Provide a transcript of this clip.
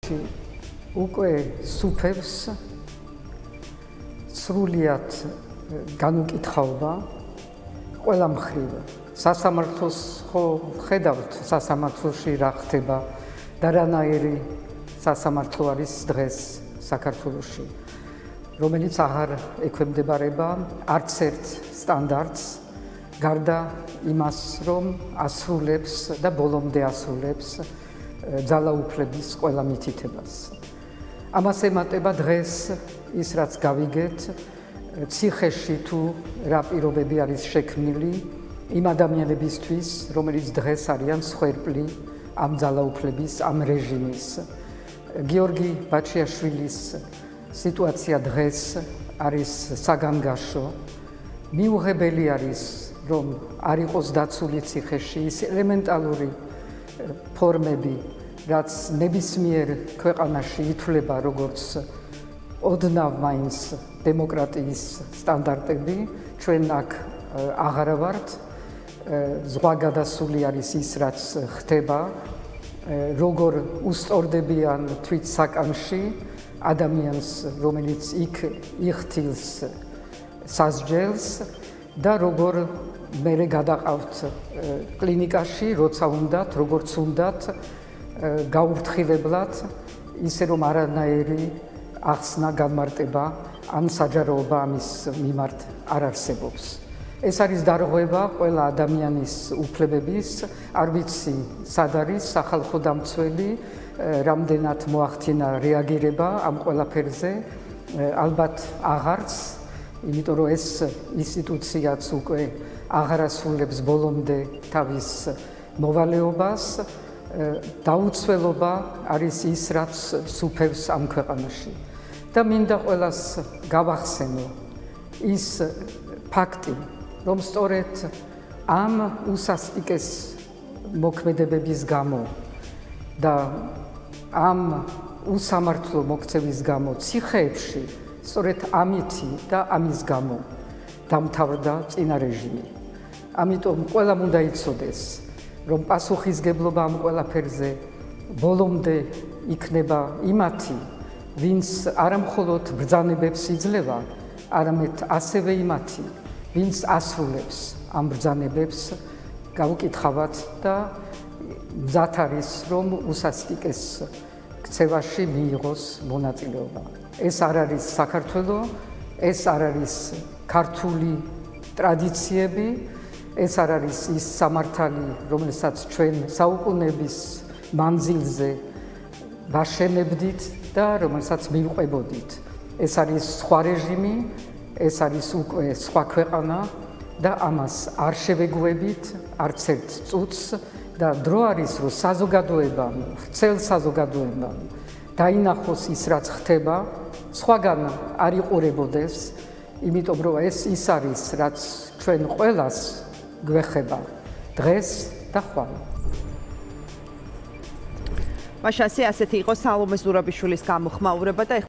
ხანაში უკვე სუფევს სრულიად განუკითხაობა ყველა მხრივ. სასამართლოს ხო ხედავთ სასამართლოში რა ხდება და რანაირი სასამართლო არის დღეს საქართველოში, რომელიც აღარ ექვემდებარება არც ერთ სტანდარტს, გარდა იმას, რომ ასრულებს და ბოლომდე ასრულებს ძალაუფლების ყველა მითითებას. ამას ემატება დღეს ის, რაც გავიგეთ, ციხეში თუ რა პირობები არის შექმნილი იმ ადამიანებისთვის, რომელიც დღეს არიან მსხვერპლი ამ ძალაუფლების, ამ რეჟიმის. გიორგი ბაჩიაშვილის სიტუაცია დღეს არის საგანგაშო. მიუღებელი არის, რომ არ იყოს დაცული ციხეში ის ელემენტალური ფორმები, რაც ნებისმიერ ქვეყანაში ითვლება როგორც ოდნავ მაინც დემოკრატიის სტანდარტები. ჩვენ აქ აღარა ვართ. ზღვა გადასული არის ის, რაც ხდება, როგორ უსწორდებიან თვით საკანში ადამიანს, რომელიც იქ იხთილს სასჯელს და როგორ მერე გადაყავთ კლინიკაში, როცა უნდათ, როგორც უნდათ, გაუფრთხილებლად, ისე რომ არანაირი ახსნა, განმარტება ან საჯაროობა ამის მიმართ არ არსებობს. ეს არის დარღვევა ყველა ადამიანის უფლებების. არ ვიცი, სად არის სახალხო დამცველი, რამდენად მოახდინა რეაგირება ამ ყველაფერზე, ალბათ აღარც, იმიტომ რომ ეს ინსტიტუციაც უკვე აღარ ასრულებს ბოლომდე თავის მოვალეობას. დაუცველობა არის ის, რაც სუფევს ამ ქვეყანაში. და მინდა ყველას გავახსენო ის ფაქტი, რომ სწორედ ამ უსასტიკეს მოქმედებების გამო და ამ უსამართლო მოქცევის გამო ციხეებში, სწორედ ამითი და ამის გამო დამთავრდა წინა რეჟიმი. ამიტომ ყველამ უნდა იცოდეს, რომ პასუხისგებლობა ამ ყველაფერზე ბოლომდე იქნება იმათი, ვინც არამხოლოდ ბრძანებებს იძლევა, არამედ ასევე იმათი, ვინც ასრულებს ამ ბრძანებებს, გავუკითხავთ და მზად არის, რომ უსასტიკეს ქცევაში მიიღოს მონაწილეობა. ეს არ არის საქართველო, ეს არ არის ქართული ტრადიციები, ეს არ არის ის სამართალი, რომელსაც ჩვენ საუკუნეების მანძილზე ვაშენებდით და რომელსაც მივყვებოდით. ეს არის სხვა რეჟიმი, ეს არის უკვე სხვა ქვეყანა და ამას არ შევეგუებით არც ერთ წუთს და დრო არის, რომ საზოგადოებამ, ვრცელ საზოგადოებამ დაინახოს ის, რაც ხდება, სხვაგან არ იყურებოდეს, იმიტომ რომ ეს ის არის, რაც ჩვენ ყველას გვეხება დღეს და ხვალ. მაშასე ასეთი იყო სალომე ზურაბიშვილის გამოხმაურება და